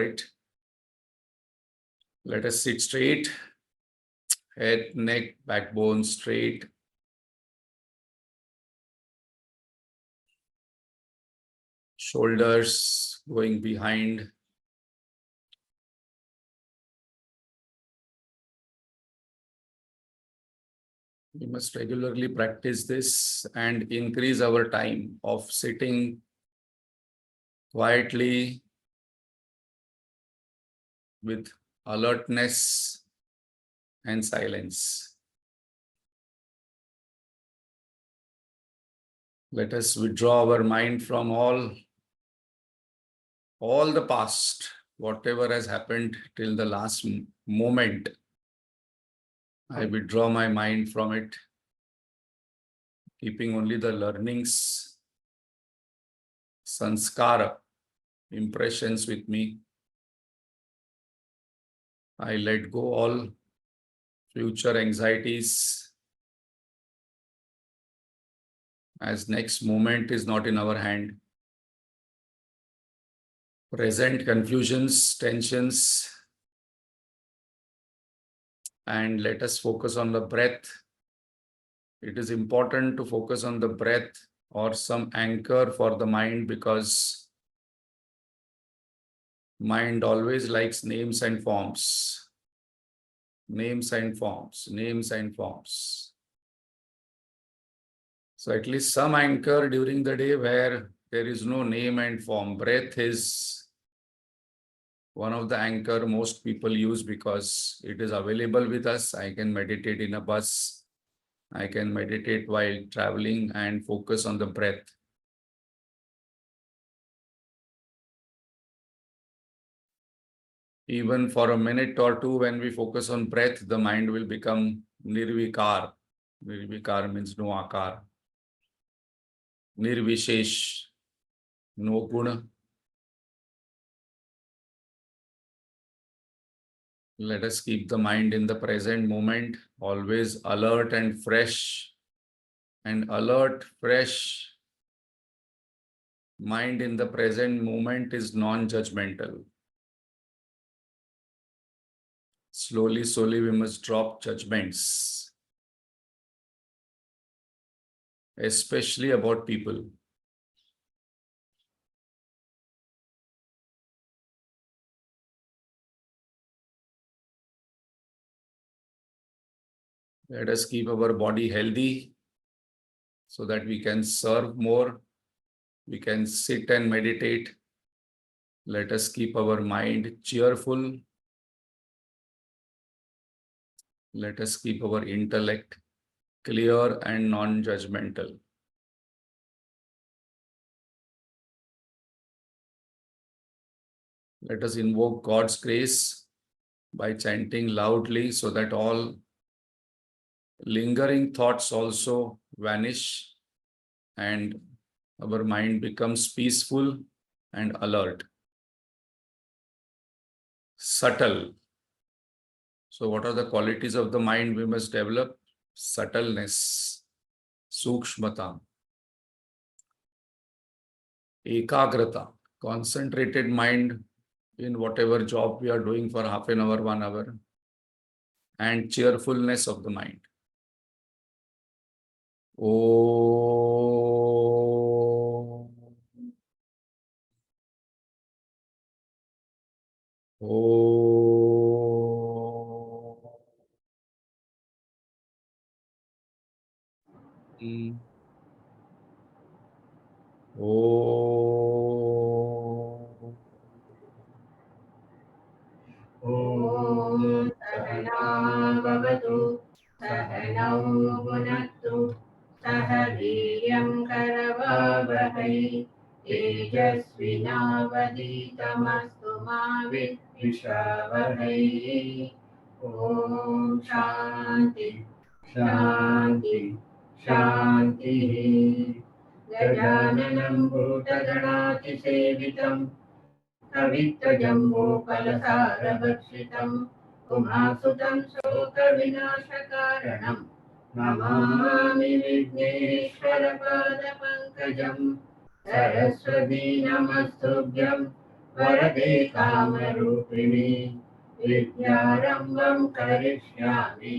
Right. Let us sit straight, head, neck, backbone straight. Shoulders going behind. We must regularly practice this and increase our time of sitting quietly with alertness and silence. Let us withdraw our mind from all the past, whatever has happened till the last moment. I withdraw my mind from it, keeping only the learnings, sanskara, impressions with me. I let go all future anxieties, as next moment is not in our hand. Present confusions, tensions, and let us focus on the breath. It is important to focus on the breath or some anchor for the mind, because mind always likes names and forms. Names and forms, names and forms. So at least some anchor during the day where there is no name and form. Breath is one of the anchor most people use because it is available with us. I can meditate in a bus. I can meditate while traveling and focus on the breath. Even for a minute or two, when we focus on breath, the mind will become nirvikar. Nirvikar means no akar. Nirvishesh, no guna. Let us keep the mind in the present moment, always alert and fresh. And alert, fresh mind in the present moment is non-judgmental. Slowly, slowly, we must drop judgments, especially about people. Let us keep our body healthy so that we can serve more. We can sit and meditate. Let us keep our mind cheerful. Let us keep our intellect clear and non-judgmental. Let us invoke God's grace by chanting loudly so that all lingering thoughts also vanish and our mind becomes peaceful and alert. Subtle. So what are the qualities of the mind we must develop? Subtleness, sukshmata, ekagrata, concentrated mind in whatever job we are doing for half an hour, 1 hour, and cheerfulness of the mind. Om. Om. Om. Om Sahana Bhavatu Sahanau Bhunattu Sahaviryam Karavavahai Tejasvinavaditamastu ma Vidvishavahai. Om Shanti Shanti Shanti. Gajananam Bhutaganaati Sevitam Kavittajamboopalasarabhakshitam Umasutam Shokavinashakaranam Namami Vigneshwarapada Pankajam Saraswati Namastubhyam वरदे कामरूपिणि विद्यारम्भं करिष्यामि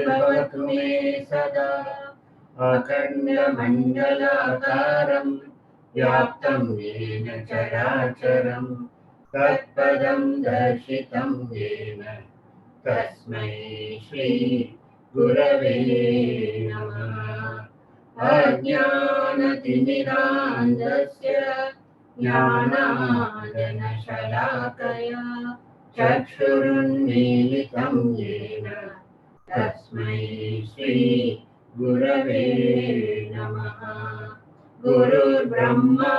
भवतु मे सदा अखण्डमण्डलाकारं व्याप्तं येन चराचरं तत्पदं दर्शितं येन तस्मै श्री गुरवे नमः। अज्ञानतिमिरान्धस्य ज्ञानाञ्जनशलाकया चक्षुरुन्मीलितं येन तस्मै श्री गुरवे नमः। गुरुर्ब्रह्मा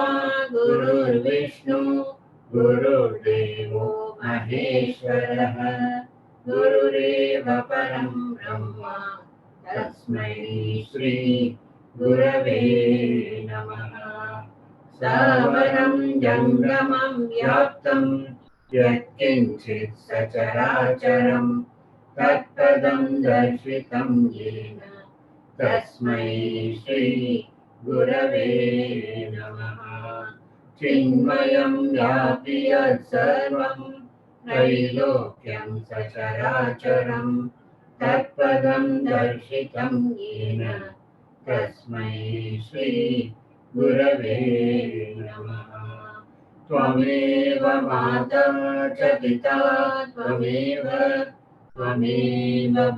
गुरुर्विष्णु गुरुर्देवो महेश्वरः गुरुरेव परं ब्रह्म तस्मै श्री गुरवे नमः। सावरं जङ्गमं व्याप्तं यत्किञ्चित् सचराचरं तत्पदं दर्शितं येन तस्मै श्री गुरवे नमः। चिन्मयं व्यापि यत्सर्वं त्रैलोक्यं सचराचरं तत्पदं दर्शितं येन तस्मै श्री गुरवे नमः। त्वमेव माता च पिता त्वमेव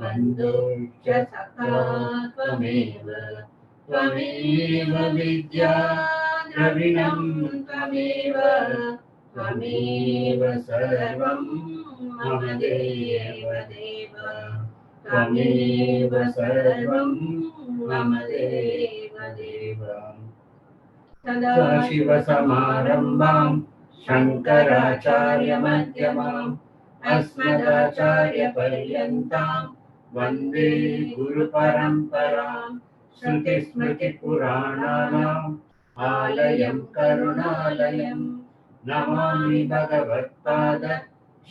बन्धुश्च सखा त्वमेव विद्या द्रविणं त्वमेव सर्वं मम देव त्वमेव सर्वं मम देव। सदाशिवसमारम्भां शङ्कराचार्यमध्यमाम् अस्मदाचार्यपर्यन्तां वन्दे गुरुपरम्पराम्। श्रुतिस्मृतिपुराणानाम् आलयं करुणालयं नमामि भगवत्पाद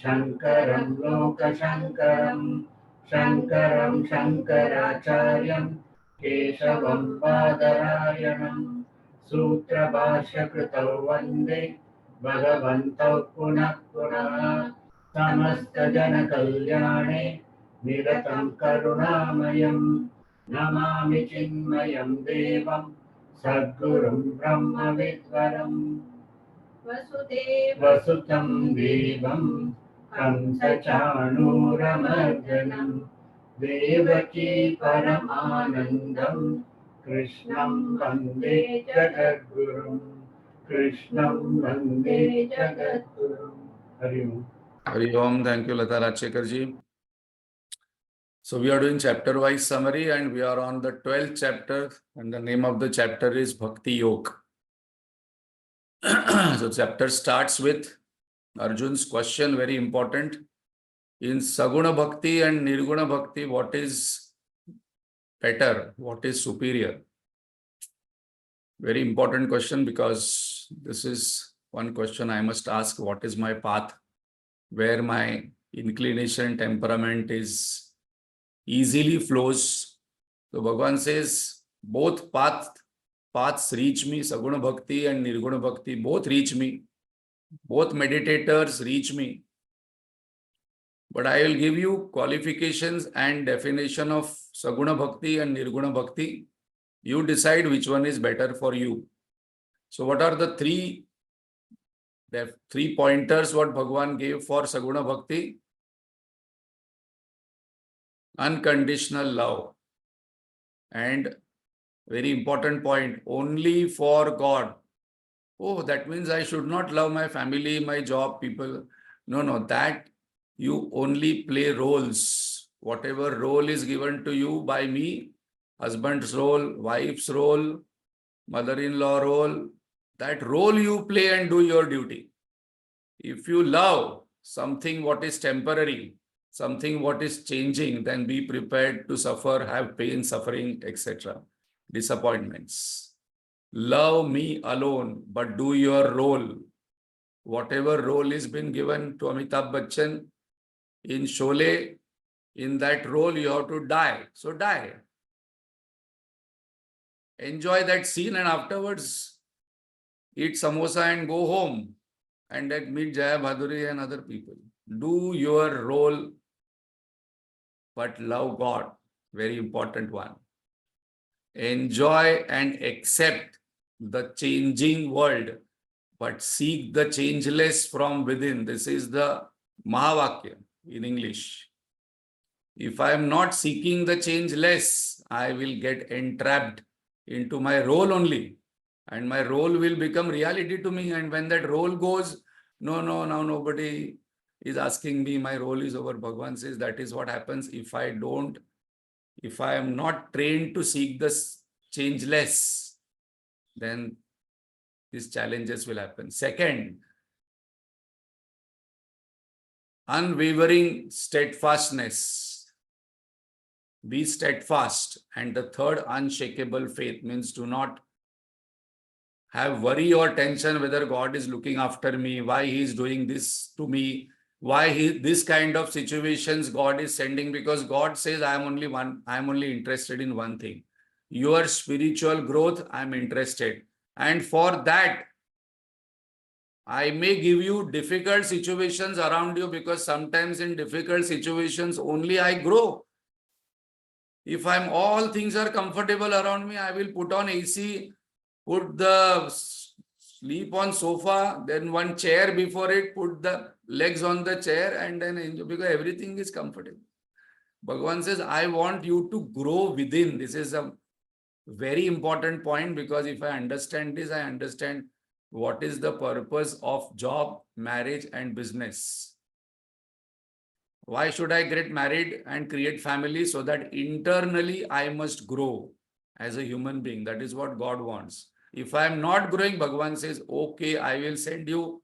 शङ्करं लोकशङ्करं। शङ्करं शङ्कराचार्यं केशवं बादरायणं सूत्रभाष्यकृतौ वन्दे भगवन्तौ पुनः पुनः। समस्तजनकल्याणे निरतं करुणामयं नमामि चिन्मयं देवं सद्गुरुं ब्रह्मविद्वरम्। वसुतं देवं कंसचाणूरमर्दनं देवकी परमानन्दं कृष्णं वन्दे जगद्गुरुं। हरि ओम। Hari Om. Thank you, Lata Rajshekhar-ji. So we are doing chapter-wise summary and we are on the 12th chapter and the name of the chapter is Bhakti Yoga. So chapter starts with Arjun's question, very important. In Saguna Bhakti and Nirguna Bhakti, what is better? What is superior? Very important question because this is one question I must ask. What is my path? Where my inclination, temperament is easily flows. So Bhagavan says, both paths reach me, Saguna Bhakti and Nirguna Bhakti, both reach me. Both meditators reach me. But I will give you qualifications and definition of Saguna Bhakti and Nirguna Bhakti. You decide which one is better for you. So what are the three pointers what Bhagavan gave for Saguna Bhakti? Unconditional love. And very important point, only for God. Oh, that means I should not love my family, my job, people. No, that you only play roles. Whatever role is given to you by me, husband's role, wife's role, mother-in-law role, that role you play and do your duty. If you love something what is temporary, something what is changing, then be prepared to suffer, have pain, suffering, etc. Disappointments. Love me alone, but do your role. Whatever role is been given to Amitabh Bachchan in Sholay, in that role you have to die. So die. Enjoy that scene and afterwards eat samosa and go home and then meet Jaya Bhaduri and other people. Do your role, but love God. Very important one. Enjoy and accept the changing world, but seek the changeless from within. This is the Mahavakya in English. If I am not seeking the changeless, I will get entrapped into my role only. And my role will become reality to me. And when that role goes, no, now nobody is asking me, my role is over. Bhagavan says that is what happens if I am not trained to seek the changeless, then these challenges will happen. Second, unwavering steadfastness. Be steadfast. And the third, unshakable faith, means do not have worry or tension whether God is looking after me, why he is doing this to me, this kind of situations God is sending, because God says, I am only interested in one thing. Your spiritual growth, I am interested. And for that, I may give you difficult situations around you, because sometimes in difficult situations only I grow. If all things are comfortable around me, I will put on AC, put the sleep on sofa, then one chair before it, put the legs on the chair and then enjoy, because everything is comfortable. Bhagavan says, I want you to grow within. This is a very important point, because if I understand this, I understand what is the purpose of job, marriage and business. Why should I get married and create family? So that internally I must grow as a human being. That is what God wants. If I am not growing, Bhagavan says, okay, I will send you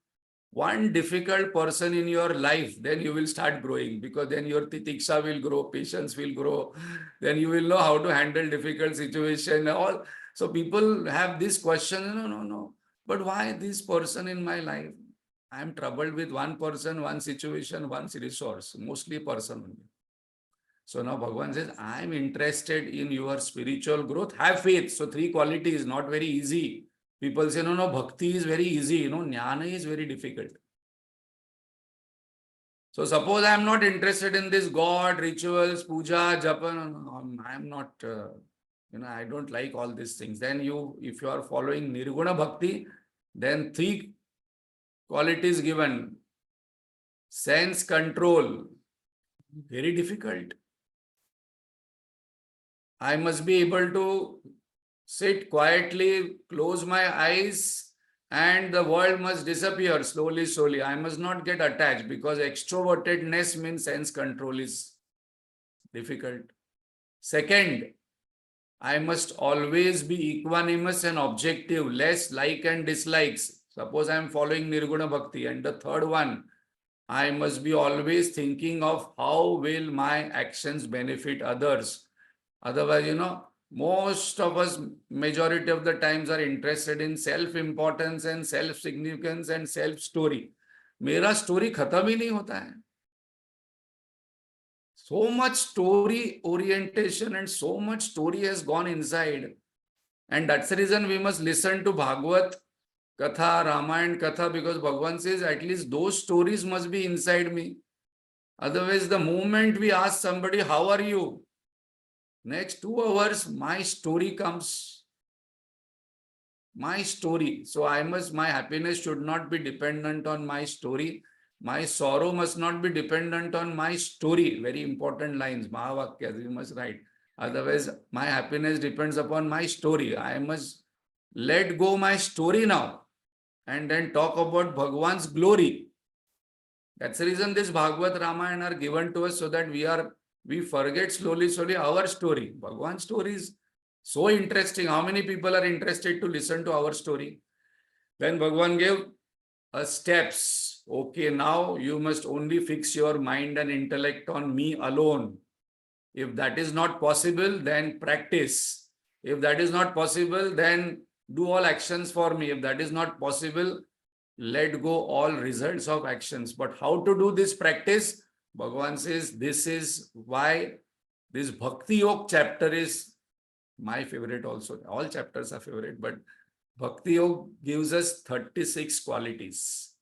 one difficult person in your life, then you will start growing, because then your titiksha will grow, patience will grow, then you will know how to handle difficult situation. All. So people have this question, no. But why this person in my life? I am troubled with one person, one situation, one resource, mostly person only. So now Bhagavan says, I am interested in your spiritual growth. Have faith. So three qualities, not very easy. People say, no, bhakti is very easy. Jnana is very difficult. So suppose I am not interested in this God, rituals, puja, japa. No, I am not, I don't like all these things. Then if you are following Nirguna Bhakti, then three qualities given. Sense control, very difficult. I must be able to sit quietly, close my eyes, and the world must disappear slowly. I must not get attached, because extrovertedness means sense control is difficult. Second, I must always be equanimous and objective, less like and dislikes. Suppose I am following Nirguna Bhakti. And the third one, I must be always thinking of how will my actions benefit others. Otherwise, most of us, majority of the times, are interested in self-importance and self-significance and self-story. मेरा story खत्म ही नहीं होता है. So much story orientation and so much story has gone inside. And that's the reason we must listen to Bhagavad Katha, Ramayana Katha, because Bhagavan says at least those stories must be inside me. Otherwise, the moment we ask somebody, how are you? Next 2 hours, my story comes. My story. So my happiness should not be dependent on my story. My sorrow must not be dependent on my story. Very important lines, Mahavakyas, you must write. Otherwise, my happiness depends upon my story. I must let go my story now and then talk about Bhagwan's glory. That's the reason this Bhagavad Ramayana are given to us, so that we forget slowly our story. Bhagwan's story is so interesting. How many people are interested to listen to our story? Then Bhagwan gave us steps. Okay, now you must only fix your mind and intellect on me alone. If that is not possible, then practice. If that is not possible, then do all actions for me. If that is not possible, let go all results of actions. But how to do this practice? Bhagavan says, this is why this Bhakti Yoga chapter is my favorite also. All chapters are favorite, but Bhakti Yoga gives us 36 qualities.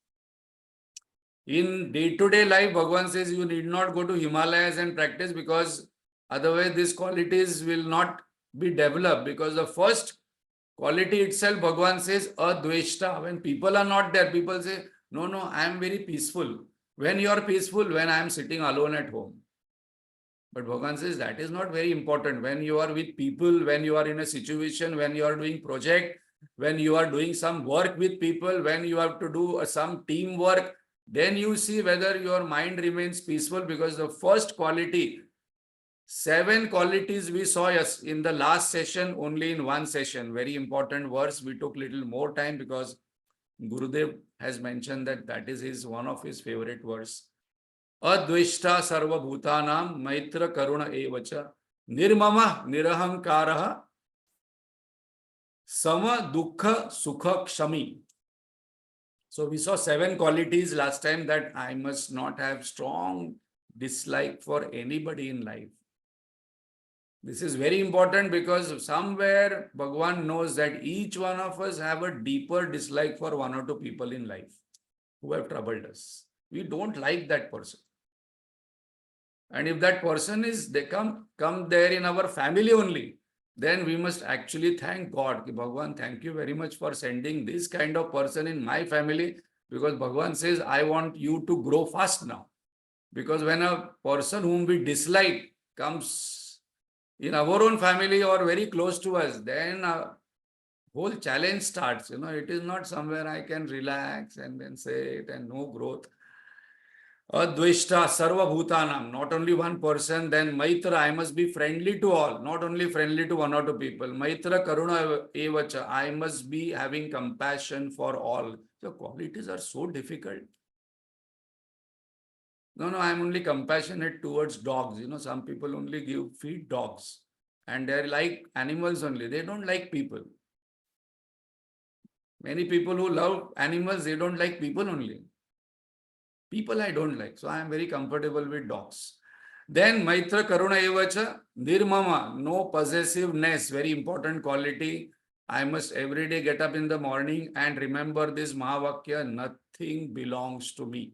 In day-to-day life, Bhagavan says you need not go to Himalayas and practice, because otherwise these qualities will not be developed. Because the first quality itself, Bhagavan says, adveshta. When people are not there, people say, no, no, I am very peaceful. When you are peaceful, when I am sitting alone at home. But Bhagavan says that is not very important. When you are with people, when you are in a situation, when you are doing project, when you are doing some work with people, when you have to do some teamwork, then you see whether your mind remains peaceful. Because the first quality, 7 qualities we saw yes in the last session, only in one session. Very important verse. We took little more time because Gurudev has mentioned that that is his one of his favorite verse. Advishta sarva bhutanam maitra karuna evacha nirmama nirahankaraha sama dukkha sukha kshami. So we saw 7 qualities last time, that I must not have strong dislike for anybody in life. This is very important, because somewhere Bhagavan knows that each one of us have a deeper dislike for 1 or 2 people in life who have troubled us. We don't like that person. And if that person is, they come there in our family only, then we must actually thank God. Bhagavan, thank you very much for sending this kind of person in my family, because Bhagavan says, I want you to grow fast now. Because when a person whom we dislike comes in our own family or very close to us, then a whole challenge starts. It is not somewhere I can relax and then say it and no growth. Adveshta sarva bhutanam, not only one person. Then maitra, I must be friendly to all, not only friendly to 1 or 2 people. Maitra karuna evacha, I must be having compassion for all. So qualities are so difficult. No, I'm only compassionate towards dogs. Some people only feed dogs and they're like animals only. They don't like people. Many people who love animals, they don't like people only. People I don't like. So I am very comfortable with dogs. Then Maitra Karuna Evacha, Nirmama, no possessiveness, very important quality. I must every day get up in the morning and remember this Mahavakya, nothing belongs to me.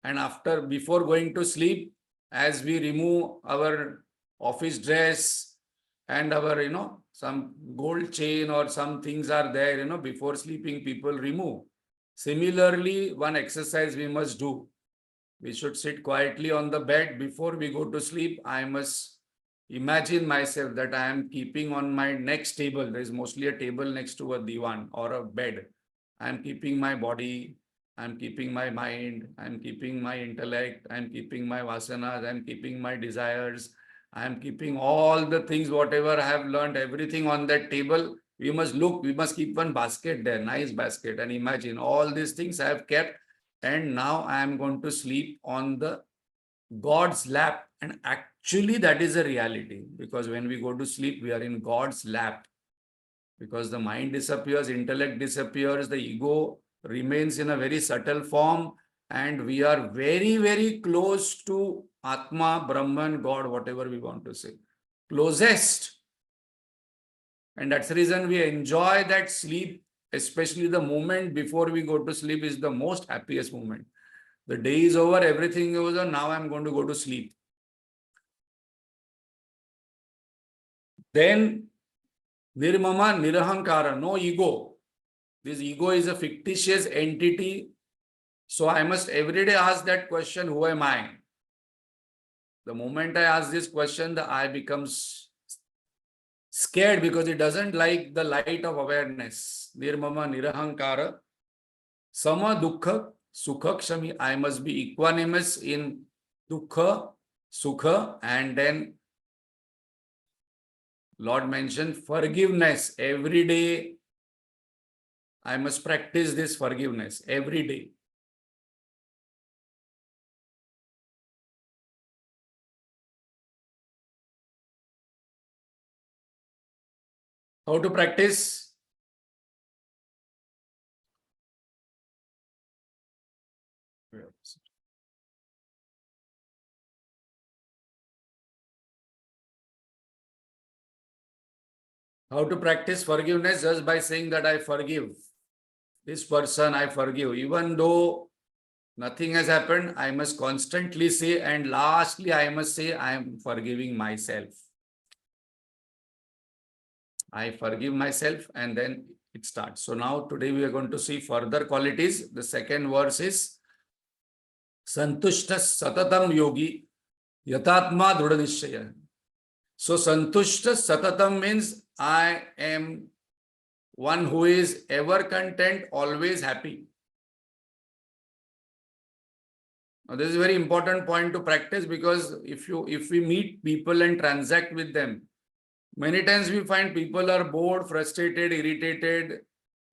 And before going to sleep, as we remove our office dress and our, some gold chain or some things are there, before sleeping, people remove. Similarly, one exercise we must do. We should sit quietly on the bed before we go to sleep. I must imagine myself that I am keeping on my next table. There is mostly a table next to a divan or a bed. I am keeping my body, I am keeping my mind, I am keeping my intellect, I am keeping my vasanas, I am keeping my desires, I am keeping all the things, whatever I have learned, everything on that table. We must keep one basket there, nice basket, and imagine all these things I have kept, and now I am going to sleep on the God's lap. And actually that is a reality, because when we go to sleep, we are in God's lap. Because the mind disappears, intellect disappears, the ego remains in a very subtle form, and we are very, very close to Atma, Brahman, God, whatever we want to say. Closest. And that's the reason we enjoy that sleep, especially the moment before we go to sleep is the most happiest moment. The day is over, everything is over, now I'm going to go to sleep. Then, Nirmama Nirahankara, no ego. This ego is a fictitious entity. So I must every day ask that question, who am I? The moment I ask this question, the I becomes scared, because it doesn't like the light of awareness. Nirmama Nirahankara, Sama Dukkha Sukha Kshami. I must be equanimous in Dukkha, Sukha, and then Lord mentioned forgiveness. Every day I must practice this forgiveness every day. How to practice? How to practice forgiveness? Just by saying that I forgive. This person I forgive. Even though nothing has happened, I must constantly say, and lastly, I must say, I am forgiving myself. I forgive myself, and then it starts. So now today we are going to see further qualities. The second verse is Santushta Satatam Yogi Yatatma Drudhanishaya. So Santushta Satatam means I am one who is ever content, always happy. Now, this is a very important point to practice, because if we meet people and transact with them, many times we find people are bored, frustrated, irritated,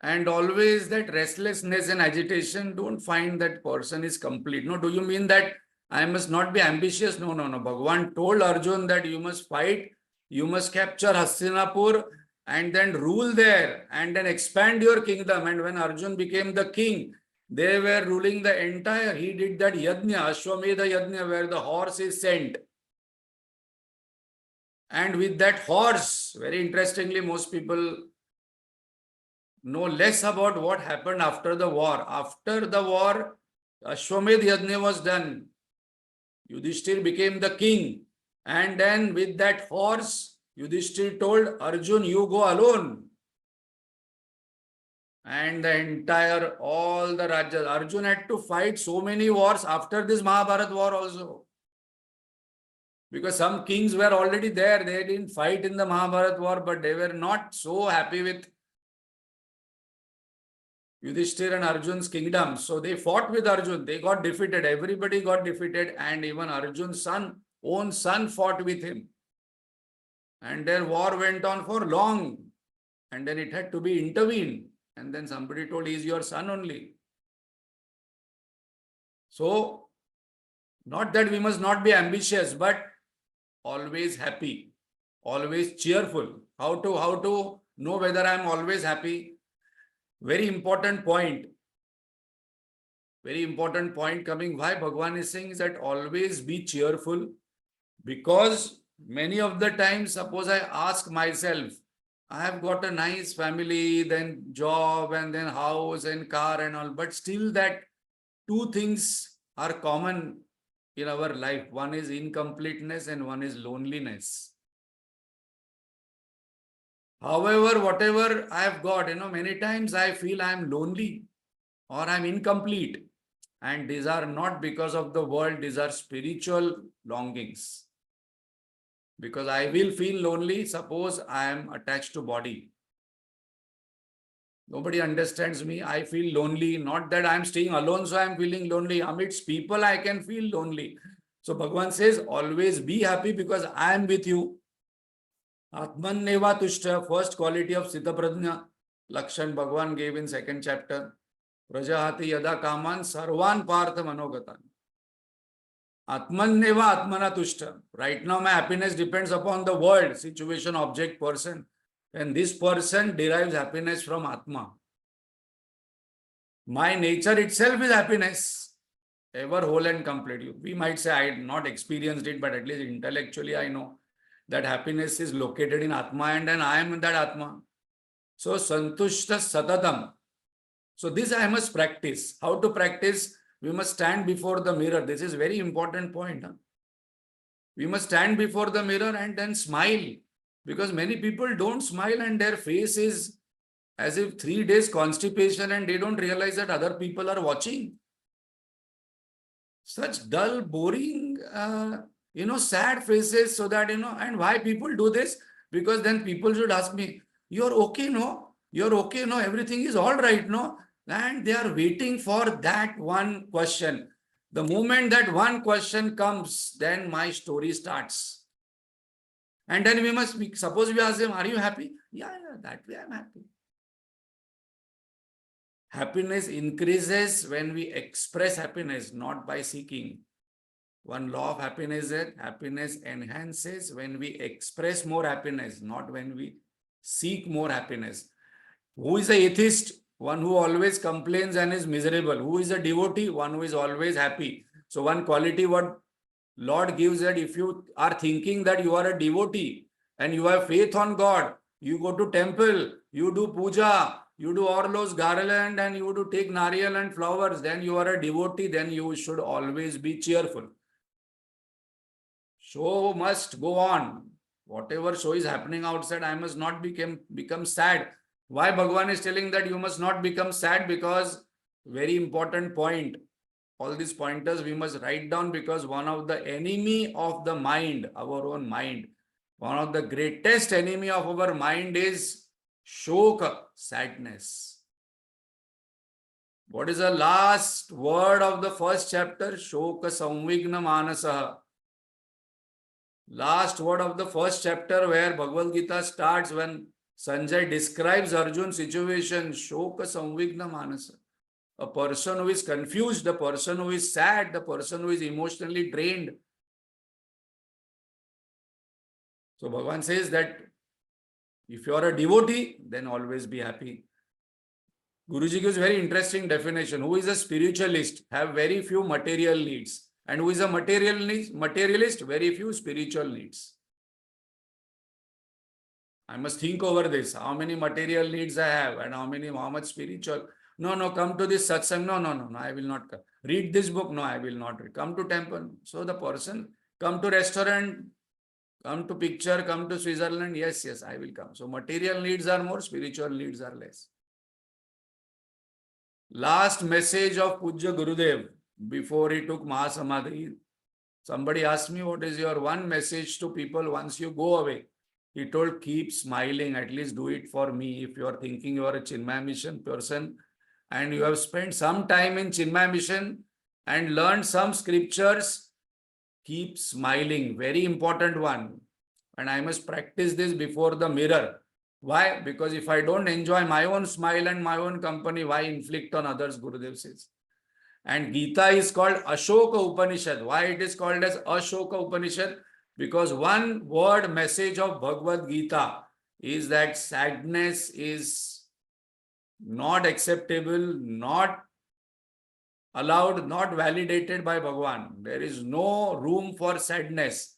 and always that restlessness and agitation. Don't find that person is complete. No, do you mean that I must not be ambitious? No, no, no. Bhagavan told Arjun that you must fight, you must capture Hastinapur and then rule there and then expand your kingdom. And when Arjun became the king, they were ruling the entire, he did that yajna, Ashwamedha yajna, where the horse is sent. And with that horse, very interestingly, most people know less about what happened after the war. After the war, Ashwamedh Yajna was done. Yudhishthir became the king. And then with that horse, Yudhishthir told Arjun, you go alone. And the entire, all the Rajas, Arjun had to fight so many wars after this Mahabharat war also. Because some kings were already there. They didn't fight in the Mahabharat war, but they were not so happy with Yudhishthir and Arjun's kingdom. So they fought with Arjun. They got defeated. Everybody got defeated. And even Arjun's own son fought with him. And their war went on for long. And then it had to be intervened. And then somebody told, he is your son only. So, not that we must not be ambitious, but always happy, always cheerful. How to know whether I am always happy? Very important point. Very important point coming. Why Bhagavan is saying is that always be cheerful, because many of the times, suppose I ask myself, I have got a nice family, then job, and then house and car and all, but still that two things are common in our life. One is incompleteness and one is loneliness. However, whatever I have got, many times I feel I am lonely or I am incomplete. And these are not because of the world, these are spiritual longings. Because I will feel lonely, suppose I am attached to body. Nobody understands me, I feel lonely. Not that I am staying alone, so I am feeling lonely. Amidst people, I can feel lonely. So Bhagavan says, always be happy because I am with you. Atman Neva Tushta, first quality of Siddha Prajna, Lakshan Bhagavan gave in second chapter. Prajahati Yada Kaman Sarvan Partha Manogatan. Atman Neva Atmana Tushta. Right now, my happiness depends upon the world, situation, object, person. And this person derives happiness from Atma. My nature itself is happiness, ever whole and complete. We might say, I had not experienced it, but at least intellectually I know that happiness is located in Atma, and then I am that Atma. So, Santushta Satatam. So, this I must practice. How to practice? We must stand before the mirror. This is very important point. We must stand before the mirror and then smile. Because many people don't smile and their face is as if 3 days constipation, and they don't realize that other people are watching. Such dull, boring, sad faces, so that, and why people do this? Because then people should ask me, you're okay, no? You're okay, no? Everything is all right, no? And they are waiting for that one question. The moment that one question comes, then my story starts. And then we must, suppose we ask them, are you happy? Yeah, that way I'm happy. Happiness increases when we express happiness, not by seeking. One law of happiness is that happiness enhances when we express more happiness, not when we seek more happiness. Who is the atheist? One who always complains and is miserable. Who is a devotee? One who is always happy. So one quality what Lord gives, that if you are thinking that you are a devotee and you have faith on God, You go to temple, you do puja, you do all those garland and you do take nariyal and flowers, then you are a devotee, then you should always be cheerful. Show must go on. Whatever show is happening outside, I must not become sad. Why Bhagavan is telling that you must not become sad? Because very important point. All these pointers we must write down, because one of the enemy of the mind, our own mind, one of the greatest enemy of our mind is shoka, sadness. What is the last word of the first chapter? Shoka samvigna manasa. Last word of the first chapter, where Bhagavad Gita starts, when Sanjay describes Arjun's situation, Shoka Samvigna Manasa. A person who is confused, the person who is sad, the person who is emotionally drained. So Bhagavan says that if you are a devotee, then always be happy. Guruji gives very interesting definition. Who is a spiritualist? Have very few material needs. And who is a materialist? Very few spiritual needs. I must think over this. How many material needs I have and how much spiritual. No, come to this satsang. No, I will not come. Read this book. No, I will not read. Come to temple. So the person, come to restaurant, come to picture, come to Switzerland. Yes, I will come. So material needs are more, spiritual needs are less. Last message of Pujya Gurudev before he took Mahasamadhi. Somebody asked me, what is your one message to people once you go away? He told, keep smiling, at least do it for me. If you are thinking you are a Chinmaya Mission person and you have spent some time in Chinmaya Mission and learned some scriptures, keep smiling. Very important one. And I must practice this before the mirror. Why? Because if I don't enjoy my own smile and my own company, why inflict on others, Gurudev says. And Gita is called Ashoka Upanishad. Why it is called as Ashoka Upanishad? Because one word message of Bhagavad Gita is that sadness is not acceptable, not allowed, not validated by Bhagavan. There is no room for sadness.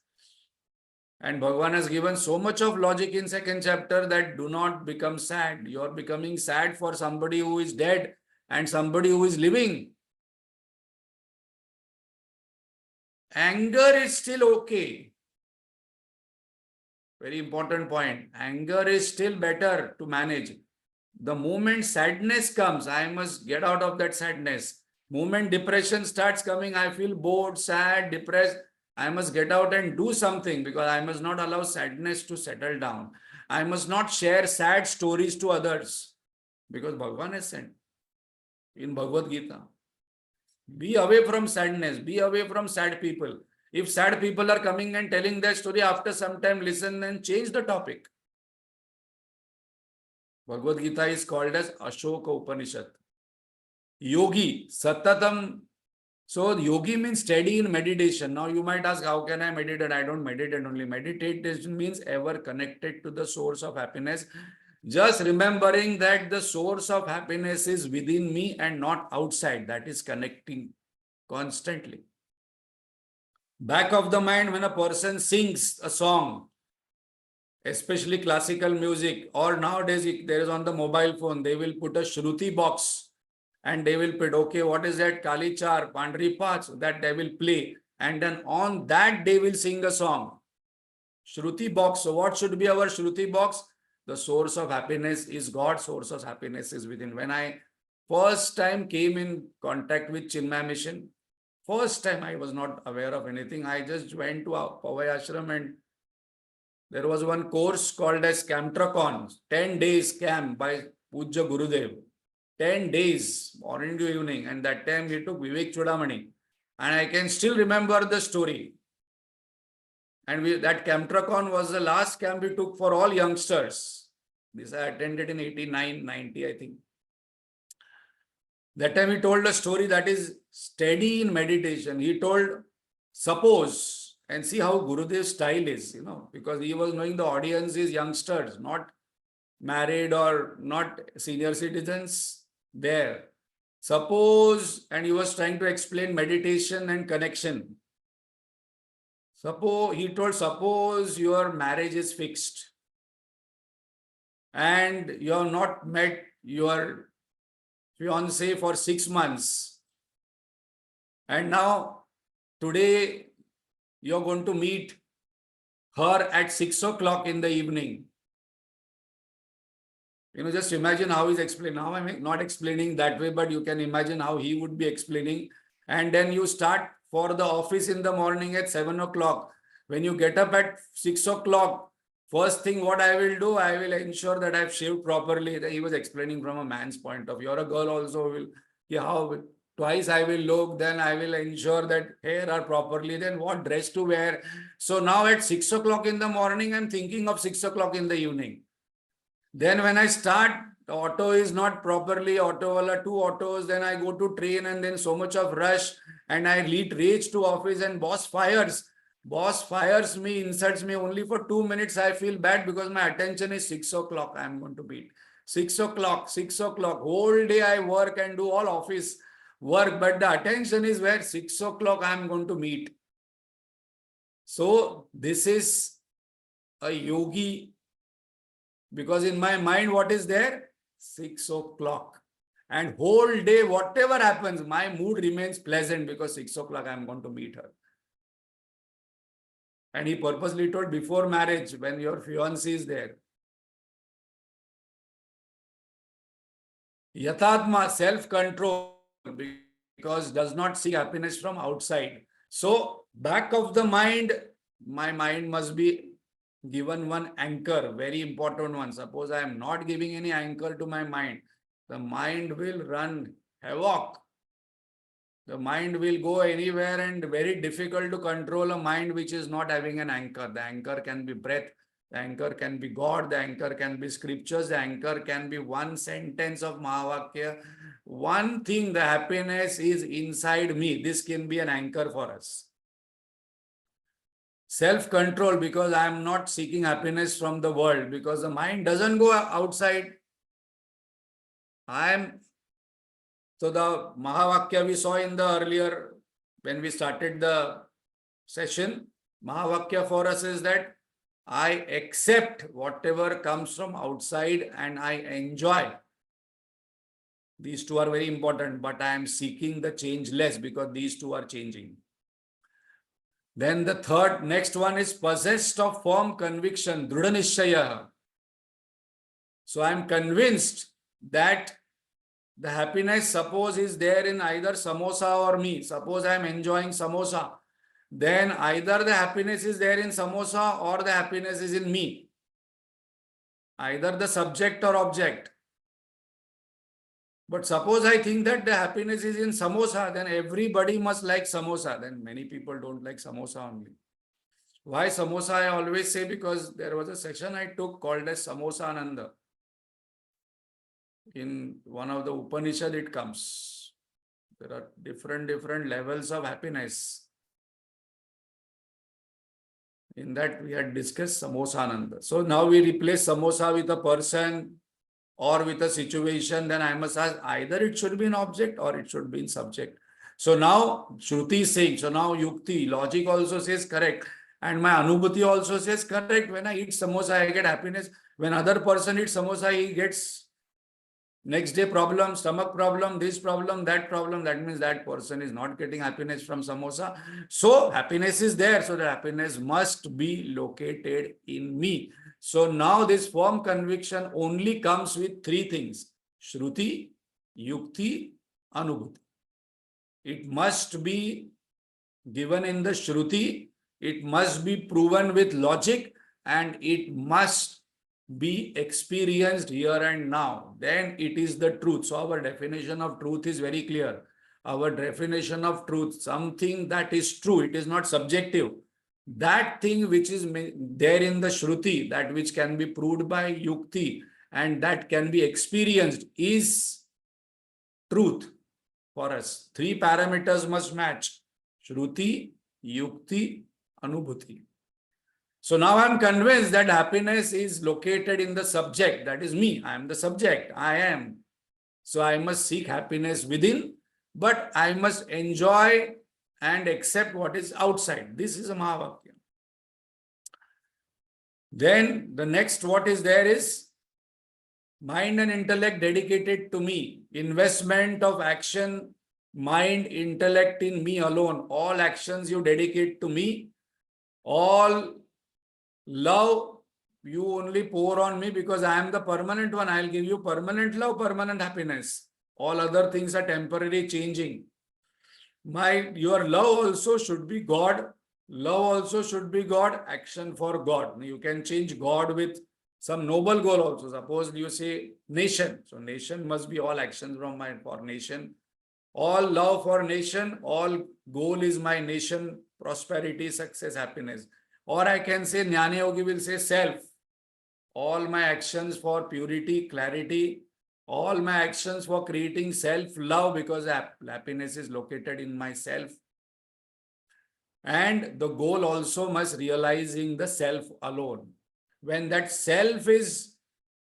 And Bhagavan has given so much of logic in second chapter that do not become sad. You are becoming sad for somebody who is dead and somebody who is living. Anger is still okay. Very important point. Anger is still better to manage. The moment sadness comes, I must get out of that sadness. Moment depression starts coming, I feel bored, sad, depressed. I must get out and do something, because I must not allow sadness to settle down. I must not share sad stories to others, because Bhagavan has sent in Bhagavad Gita. Be away from sadness, be away from sad people. If sad people are coming and telling their story, after some time listen and change the topic. Bhagavad Gita is called as Ashoka Upanishad. Yogi, Satatam. So yogi means steady in meditation. Now you might ask, how can I meditate? I don't meditate only. Meditation means ever connected to the source of happiness. Just remembering that the source of happiness is within me and not outside. That is connecting constantly. Back of the mind, when a person sings a song, especially classical music, or nowadays there is on the mobile phone, they will put a Shruti box and they will put, okay, what is that? Kali Char, Pandri Pach, that they will play. And then on that they will sing a song. Shruti box. So what should be our Shruti box? The source of happiness is God, source of happiness is within. When I first time came in contact with Chinmaya Mission, first time I was not aware of anything. I just went to Pavai Ashram and there was one course called as Camtrakon, 10 days camp by Pujya Gurudev. 10 days, morning to evening. And that time we took Vivek Chudamani. And I can still remember the story. And that Camtrakon was the last camp we took for all youngsters. This I attended in 89, 90, I think. That time he told a story that is steady in meditation. He told, suppose, and see how Gurudev's style is, because he was knowing the audience is youngsters, not married or not senior citizens there. Suppose, and he was trying to explain meditation and connection. He told, suppose your marriage is fixed. and you have not met your fiancée for 6 months, and now today you're going to meet her at 6 o'clock in the evening. Just imagine how he's explaining. Now I'm not explaining that way, but you can imagine how he would be explaining. And then you start for the office in the morning at 7 o'clock. When you get up at 6 o'clock, first thing what I will do, I will ensure that I've shaved properly. He was explaining from a man's point of view. Or a girl also will, how twice I will look, then I will ensure that hair are properly, then what dress to wear. So now at 6 o'clock in the morning, I'm thinking of 6 o'clock in the evening. Then when I start, the auto is not properly, auto wala 2 autos, then I go to train and then so much of rush and I reach to office and boss fires. Boss fires me, insults me only for 2 minutes. I feel bad because my attention is 6 o'clock. I am going to beat 6 o'clock, 6 o'clock. Whole day I work and do all office work, but the attention is where 6 o'clock I am going to meet. So this is a yogi. Because in my mind, what is there? 6 o'clock. And whole day, whatever happens, my mood remains pleasant because 6 o'clock I am going to meet her. And he purposely told before marriage, when your fiancé is there. Yathatma, self-control, because does not seek happiness from outside. So, back of the mind, my mind must be given one anchor, very important one. Suppose I am not giving any anchor to my mind, the mind will run havoc. The mind will go anywhere and very difficult to control a mind which is not having an anchor. The anchor can be breath, the anchor can be God, the anchor can be scriptures, the anchor can be one sentence of Mahavakya. One thing, the happiness is inside me. This can be an anchor for us. Self-control, because I am not seeking happiness from the world, because the mind doesn't go outside. So the Mahavakya we saw in the earlier, when we started the session, Mahavakya for us is that I accept whatever comes from outside and I enjoy. These two are very important, but I am seeking the change less because these two are changing. Then the next one is possessed of firm conviction, Drudha Nishchaya. So I am convinced that the happiness, suppose, is there in either samosa or me. Suppose I am enjoying samosa. Then either the happiness is there in samosa or the happiness is in me. Either the subject or object. But suppose I think that the happiness is in samosa, then everybody must like samosa. Then many people don't like samosa only. Why samosa? I always say because there was a session I took called as Samosa Ananda. In one of the Upanishad it comes. There are different levels of happiness. In that we had discussed Samosa Ananda. So now we replace samosa with a person or with a situation, then I must ask either it should be an object or it should be in subject. So now Shruti is saying, so now Yukti, logic also says correct. And my Anubhuti also says correct. When I eat samosa, I get happiness. When other person eats samosa, he gets next day problem, stomach problem, this problem, that problem. That means that person is not getting happiness from samosa. So happiness is there. So the happiness must be located in me. So now this firm conviction only comes with 3 things. Shruti, Yukti, Anubhuti. It must be given in the Shruti. It must be proven with logic. And it must be experienced here and now. Then it is the truth. So our definition of truth is very clear. Our definition of truth, something that is true. It is not subjective. That thing which is there in the Shruti, that which can be proved by Yukti and that can be experienced is truth for us. 3 parameters must match. Shruti, Yukti, Anubhuti. So now I am convinced that happiness is located in the subject. That is me. I am the subject. I am. So I must seek happiness within, but I must enjoy and accept what is outside. This is a Mahavakya. Then the next what is there is mind and intellect dedicated to me. Investment of action, mind, intellect in me alone. All actions you dedicate to me. All love you only pour on me because I am the permanent one. I'll give you permanent love, permanent happiness. All other things are temporary, changing. Your love also should be God. Love also should be God. Action for God. You can change God with some noble goal also. Suppose you say nation. So nation must be all actions from my for nation. All love for nation. All goal is my nation, prosperity, success, happiness. Or I can say Jnana Yogi will say self. All my actions for purity, clarity, all my actions for creating self-love because happiness is located in myself. And the goal also must realizing the self alone. When that self is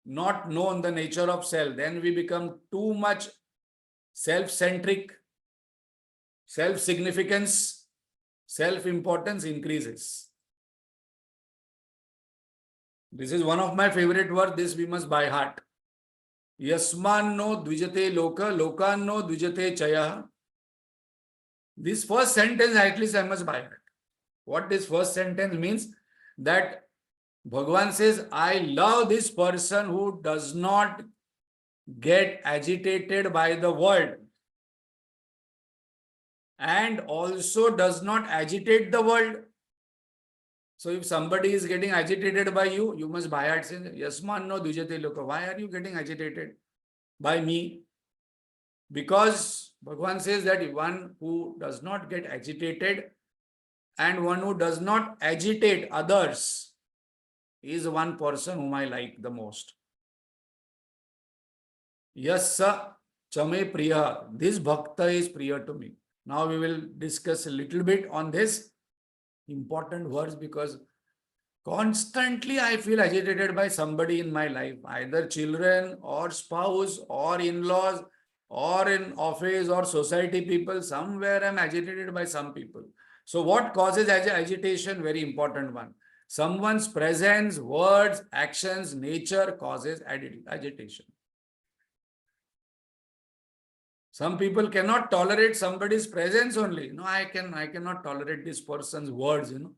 not known, the nature of self, then we become too much self-centric, self-significance, self-importance increases. This is one of my favorite words. This we must by heart. Yasmanno dvijate loka, lokanno dvijate chaya. This first sentence, at least I must by heart. What this first sentence means? That Bhagavan says, I love this person who does not get agitated by the world and also does not agitate the world. So if somebody is getting agitated by you, you must by heart say, Yasmanno dvijate loka. Why are you getting agitated by me? Because Bhagavan says that one who does not get agitated and one who does not agitate others is one person whom I like the most. Yassa chame priya. This bhakta is priya to me. Now we will discuss a little bit on this important words because constantly I feel agitated by somebody in my life, either children or spouse or in-laws or in office or society people. Somewhere I'm agitated by some people. So what causes agitation? Very important one. Someone's presence, words, actions, nature causes agitation. Some people cannot tolerate somebody's presence only. No, I cannot tolerate this person's words, The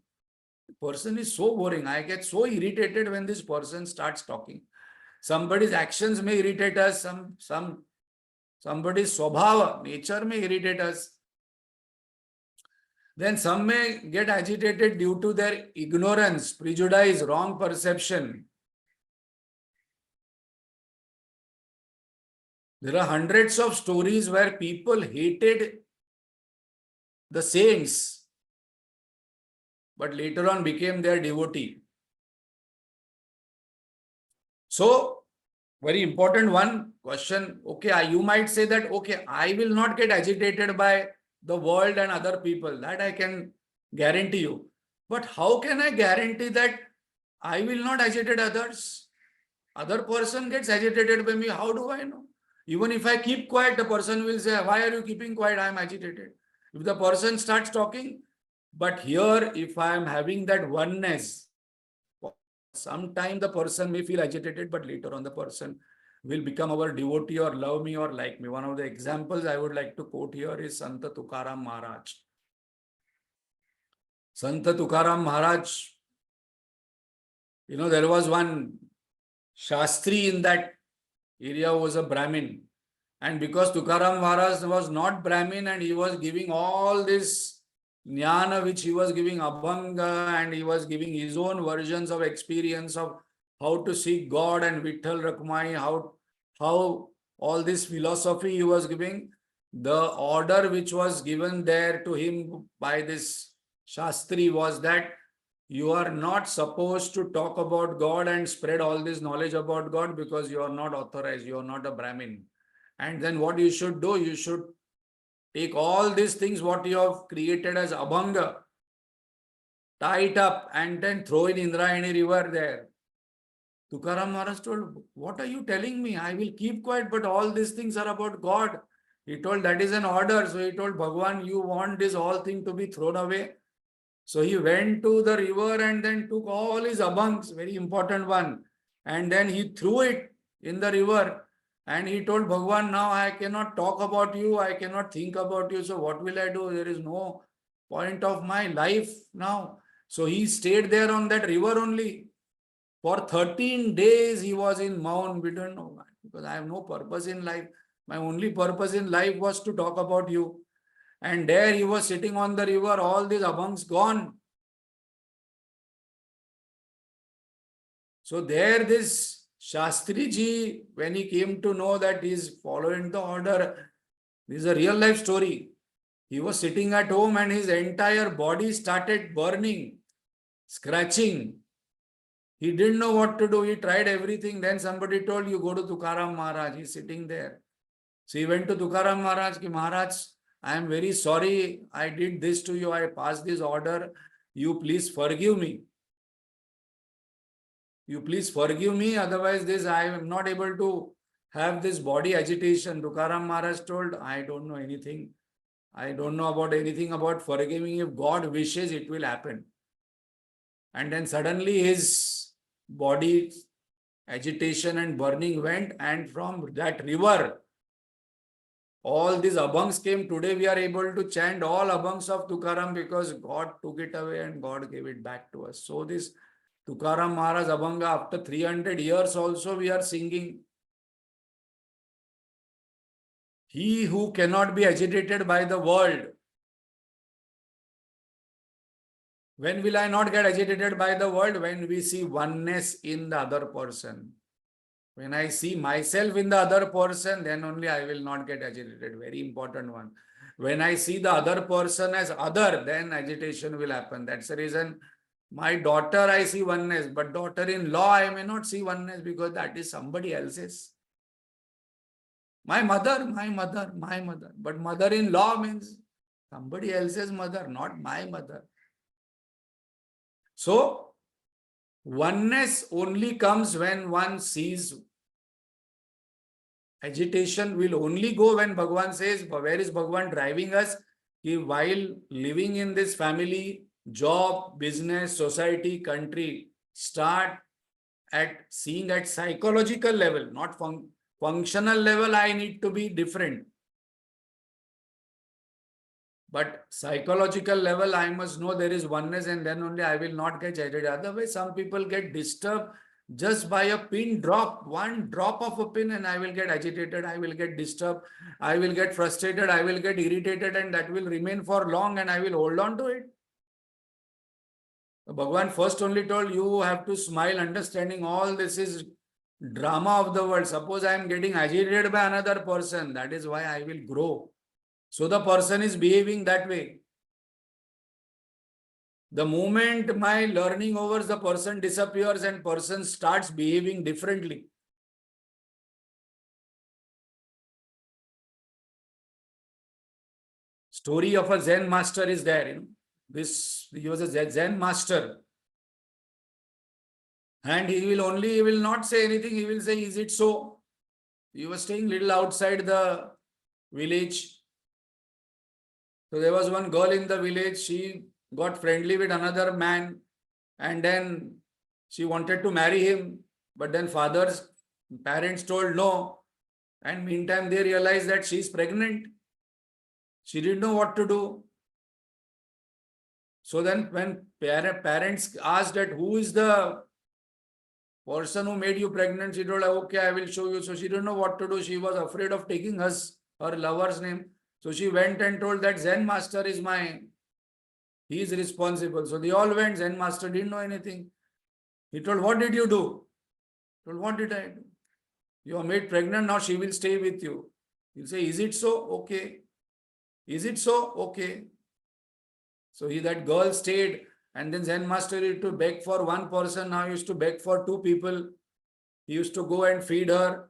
person is so boring. I get so irritated when this person starts talking. Somebody's actions may irritate us. Somebody's swabhava, nature may irritate us. Then some may get agitated due to their ignorance, prejudice, wrong perception. There are hundreds of stories where people hated the saints, but later on became their devotee. So, very important one question. Okay, you might say that, okay, I will not get agitated by the world and other people. That I can guarantee you. But how can I guarantee that I will not agitate others? Other person gets agitated by me. How do I know? Even if I keep quiet, the person will say, why are you keeping quiet? I am agitated. If the person starts talking, but here, if I am having that oneness, sometime the person may feel agitated, but later on the person will become our devotee or love me or like me. One of the examples I would like to quote here is Santa Tukaram Maharaj. Santa Tukaram Maharaj, there was one Shastri in that area was a Brahmin. And because Tukaram Maharaj was not Brahmin and he was giving all this jnana which he was giving Abhanga and he was giving his own versions of experience of how to seek God and Vitthal Rakmai, how all this philosophy he was giving, the order which was given there to him by this Shastri was that you are not supposed to talk about God and spread all this knowledge about God because you are not authorized, you are not a Brahmin. And then what you should do, you should take all these things what you have created as Abhanga, tie it up and then throw in Indrayani river there. Tukaram Maharaj told, what are you telling me? I will keep quiet, but all these things are about God. He told that is an order. So he told Bhagavan, you want this whole thing to be thrown away? So he went to the river and then took all his abhangs, very important one. And then he threw it in the river. And he told Bhagwan, now I cannot talk about you, I cannot think about you, so what will I do? There is no point of my life now. So he stayed there on that river only. For 13 days he was in Mount. We don't know why, because I have no purpose in life. My only purpose in life was to talk about you. And there he was sitting on the river, all these abhangs gone. So there this Shastri ji, when he came to know that he is following the order, this is a real life story. He was sitting at home and his entire body started burning, scratching. He didn't know what to do. He tried everything. Then somebody told, you go to Tukaram Maharaj. He's sitting there. So he went to Tukaram Maharaj. Ki, Maharaj, I am very sorry. I did this to you. I passed this order. You please forgive me. You please forgive me. Otherwise, this I am not able to have this body agitation. Tukaram Maharaj told, I don't know anything. I don't know about anything about forgiving. If God wishes, it will happen. And then suddenly his body agitation and burning went, and from that river, all these abhangs came. Today we are able to chant all abhangs of Tukaram because God took it away and God gave it back to us. So this Tukaram Maharaj Abhanga, after 300 years also we are singing. He who cannot be agitated by the world. When will I not get agitated by the world? When we see oneness in the other person. When I see myself in the other person, then only I will not get agitated. Very important one. When I see the other person as other, then agitation will happen. That's the reason my daughter, I see oneness, but daughter-in-law, I may not see oneness because that is somebody else's. My mother. But mother-in-law means somebody else's mother, not my mother. So, oneness only comes when one sees. Agitation will only go when Bhagavan says, where is Bhagavan driving us? He, while living in this family, job, business, society, country, start at seeing at psychological level, not functional level, I need to be different. But psychological level, I must know there is oneness, and then only I will not get agitated. Otherwise, some people get disturbed just by a pin drop, one drop of a pin, and I will get agitated, I will get disturbed, I will get frustrated, I will get irritated, and that will remain for long and I will hold on to it. Bhagavan first only told you have to smile, understanding all this is drama of the world. Suppose I am getting agitated by another person, that is why I will grow. So the person is behaving that way. The moment my learning over the person disappears and person starts behaving differently. Story of a Zen master is there. He was a Zen master. And he will not say anything. He will say, is it so? He was staying little outside the village. So there was one girl in the village. She got friendly with another man. And then she wanted to marry him. But then father's parents told no. And meantime, they realized that she is pregnant. She didn't know what to do. So then when parents asked that who is the person who made you pregnant, she told, okay, I will show you. So she didn't know what to do. She was afraid of taking her lover's name. So she went and told that Zen master is he is responsible. So they all went. Zen master didn't know anything. He told, what did you do? He told, what did I do? You are made pregnant, now she will stay with you. He'll say, is it so? Okay. Is it so? Okay. So that girl stayed, and then Zen master used to beg for one person, now he used to beg for two people. He used to go and feed her,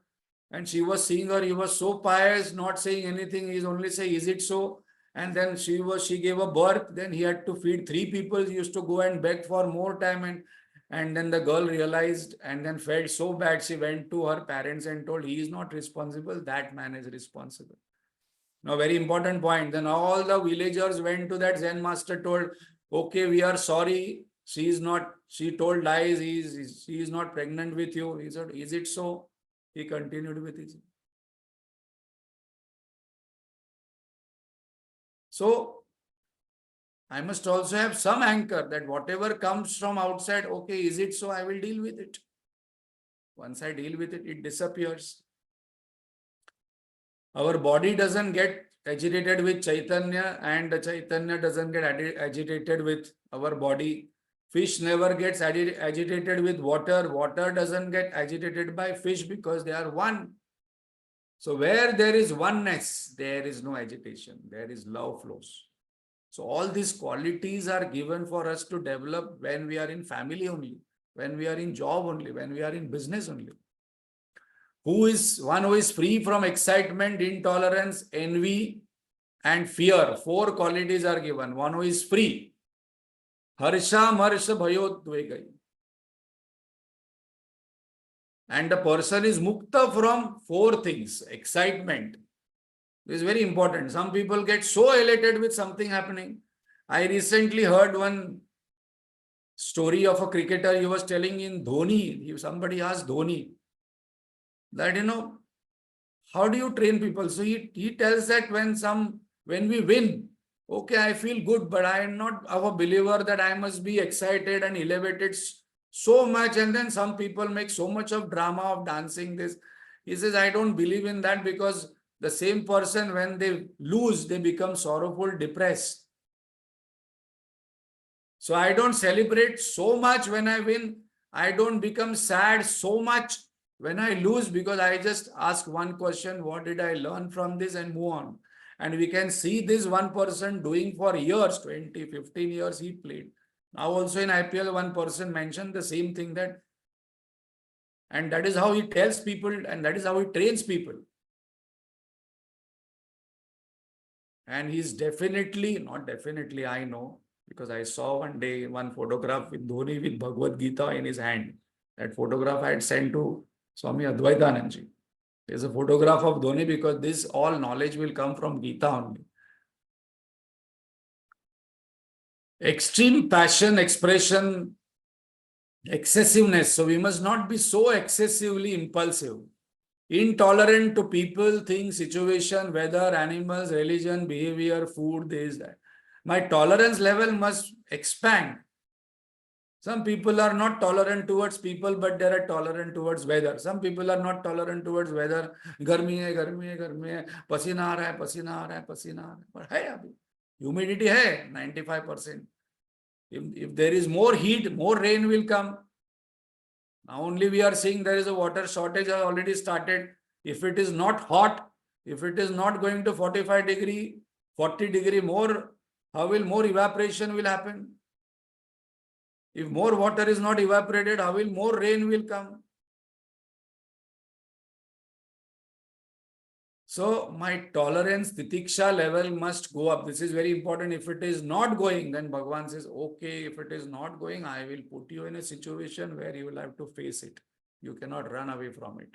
and she was seeing her. He was so pious, not saying anything. He's only saying, is it so? And then she gave a birth. Then he had to feed three people. He used to go and beg for more time, and then the girl realized and then felt so bad. She went to her parents and told, he is not responsible. That man is responsible. Now, very important point. Then all the villagers went to that Zen master, told, okay, we are sorry. She told lies. She is not pregnant with you. He said, is it so? He continued with his. So I must also have some anchor that whatever comes from outside, okay, is it so? I will deal with it. Once I deal with it, it disappears. Our body doesn't get agitated with Chaitanya, and the Chaitanya doesn't get agitated with our body. Fish never gets agitated with water. Water doesn't get agitated by fish because they are one. So where there is oneness, there is no agitation. There is love flows. So all these qualities are given for us to develop when we are in family only, when we are in job only, when we are in business only. Who is one who is free from excitement, intolerance, envy, and fear? 4 qualities are given. One who is free. Harsha, Marsha, Bhayodvegai. And the person is mukta from 4 things. Excitement. This is very important. Some people get so elated with something happening. I recently heard one story of a cricketer. He was telling in Dhoni. Somebody asked Dhoni that, how do you train people? So he tells that when we win, okay, I feel good, but I am not a believer that I must be excited and elevated so much. And then some people make so much of drama of dancing this. He says, I don't believe in that, because the same person, when they lose, they become sorrowful, depressed. So I don't celebrate so much when I win. I don't become sad so much when I lose, because I just ask one question, what did I learn from this, and move on. And we can see this one person doing for years, 20, 15 years he played. Now also in IPL, one person mentioned the same thing, that, and that is how he tells people, and that is how he trains people. And he's definitely, not definitely, I know, because I saw one day one photograph with Dhoni with Bhagavad Gita in his hand. That photograph I had sent to Swami Advaitanandji. There's a photograph of Dhoni, because this all knowledge will come from Gita only. Extreme passion, expression, excessiveness. So we must not be so excessively impulsive. Intolerant to people, things, situation, weather, animals, religion, behavior, food, this, that. My tolerance level must expand. Some people are not tolerant towards people, but they are tolerant towards weather. Some people are not tolerant towards weather. गर्मी है, गर्मी है, गर्मी है, पसीना आ रहा है, पसीना आ रहा है, पसीना आ रहा है. पर है अभी. Humidity है 95%. If there is more heat, more rain will come. Now only we are seeing there is a water shortage has already started. If it is not hot, if it is not going to 45 degree, 40 degree more, how will more evaporation will happen? If more water is not evaporated, how will more rain will come? So my tolerance, titiksha level must go up. This is very important. If it is not going, then Bhagavan says, okay, if it is not going, I will put you in a situation where you will have to face it. You cannot run away from it.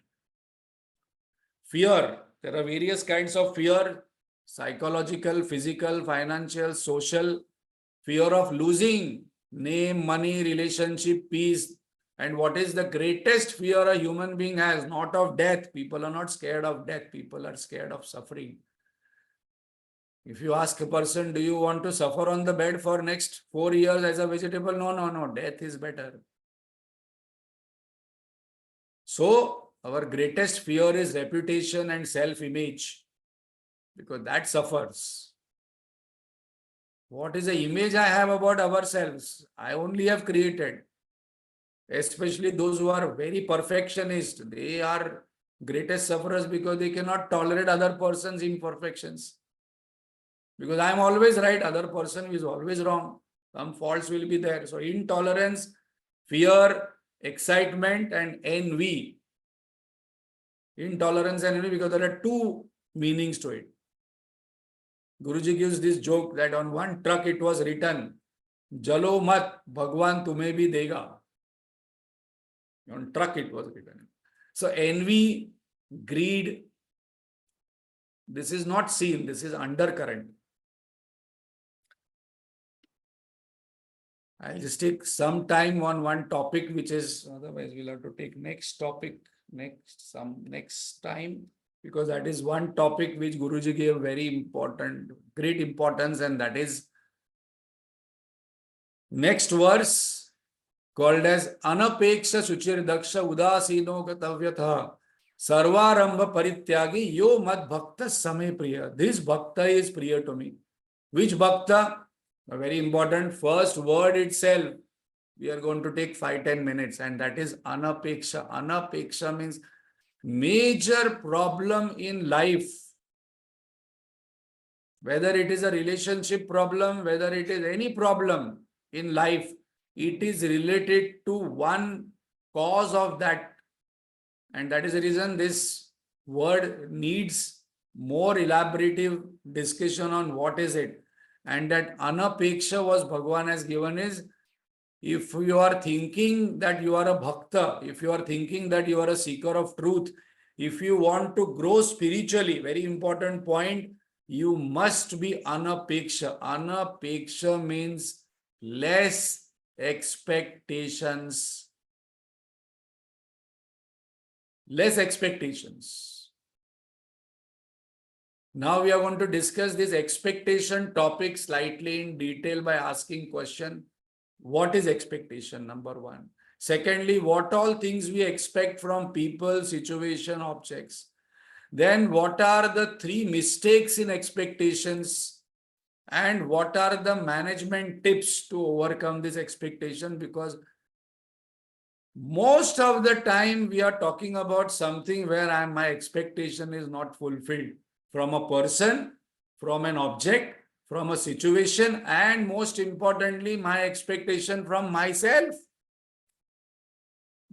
Fear. There are various kinds of fear: psychological, physical, financial, social. Fear of losing name, money, relationship, peace. And what is the greatest fear a human being has? Not of death. People are not scared of death. People are scared of suffering. If you ask a person, do you want to suffer on the bed for next 4 years as a vegetable? No, no, no. Death is better. So our greatest fear is reputation and self-image, because that suffers. What is the image I have about ourselves? I only have created. Especially those who are very perfectionist, they are greatest sufferers, because they cannot tolerate other person's imperfections. Because I am always right, other person is always wrong. Some faults will be there. So intolerance, fear, excitement, and envy. Intolerance and envy, because there are 2 meanings to it. Guruji gives this joke that on one truck it was written, Jalo mat, Bhagwan tumhe bhi dega. On truck it was written. So envy, greed, this is not seen, this is undercurrent. I'll just take some time on one topic, which is, otherwise we'll have to take next topic. next time, because that is one topic which Guruji gave very important, great importance, and that is next verse called as Anapeksha Suchir Daksha Udasino Gatavyatha Sarvarambha Parityagi Yo Mad Bhakta Same Priya. This Bhakta is priya to me. Which Bhakta? A very important first word itself. We are going to take 5-10 minutes, and that is Anapeksha. Anapeksha means major problem in life. Whether it is a relationship problem, whether it is any problem in life, it is related to one cause of that. And that is the reason this word needs more elaborative discussion on what is it. And that Anapeksha was Bhagavan has given is, if you are thinking that you are a bhakta, if you are thinking that you are a seeker of truth, if you want to grow spiritually, very important point, you must be anapeksha. Anapeksha means less expectations. Less expectations. Now we are going to discuss this expectation topic slightly in detail by asking question. What is expectation? Number one. Secondly, what all things we expect from people, situation, objects. Then what are the 3 mistakes in expectations, and what are the management tips to overcome this expectation? Because most of the time we are talking about something where my expectation is not fulfilled from a person, from an object, from a situation, and most importantly, my expectation from myself.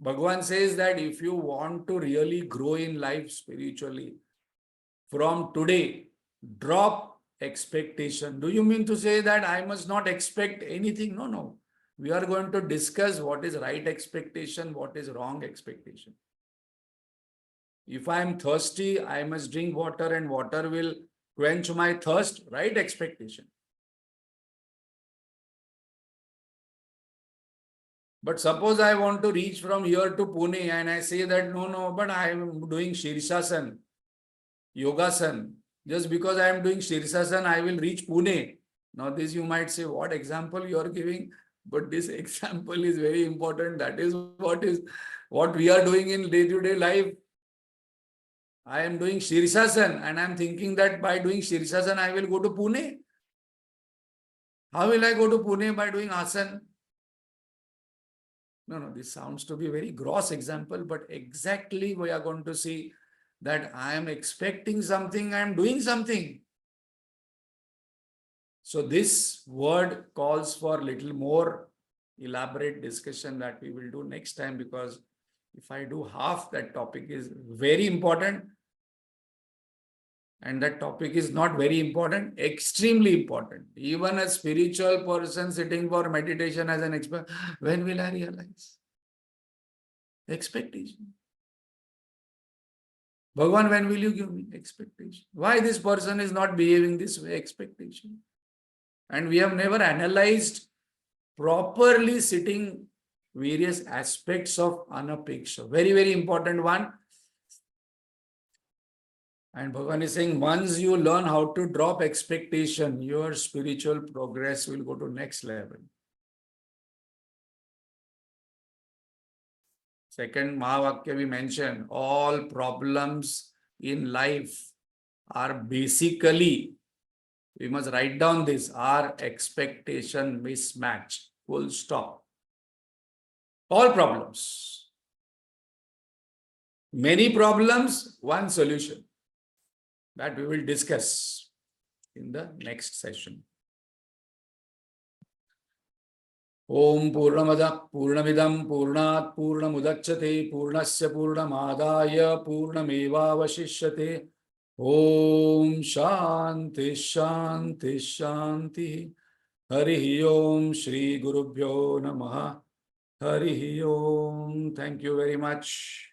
Bhagavan says that if you want to really grow in life spiritually, from today, drop expectation. Do you mean to say that I must not expect anything? No, no. We are going to discuss what is right expectation, what is wrong expectation. If I am thirsty, I must drink water and water will quench my thirst, right expectation. But suppose I want to reach from here to Pune and I say that no, but I am doing Shirshasan, Yogasan. Just because I am doing Shirshasan, I will reach Pune. Now this you might say, what example you are giving? But this example is very important. That is what we are doing in day-to-day life. I am doing Shirshasan and I am thinking that by doing Shirshasan, I will go to Pune. How will I go to Pune by doing Asan? No, this sounds to be a very gross example, but exactly we are going to see that I am expecting something, I am doing something. So this word calls for a little more elaborate discussion that we will do next time, because if I do half, that topic is very important. And that topic is not very important, extremely important. Even a spiritual person sitting for meditation as an expert, when will I realize? Expectation. Bhagavan, when will you give me? Expectation. Why this person is not behaving this way? Expectation. And we have never analyzed properly sitting various aspects of anapeksha. Very, very important one. And Bhagavan is saying, once you learn how to drop expectation, your spiritual progress will go to next level. Second Mahavakya we mentioned, all problems in life are basically, we must write down this, are expectation mismatch. Full stop. All problems. Many problems, one solution. That we will discuss in the next session. Om Purnamada Purnamidam Purnat Purnamudachyate Purnasya Purnamadaya Purnamevavashishyate. Om Shanti Shanti Shanti. Harihi Om Shri Gurubhyo Namaha. Harihi Om. Thank you very much.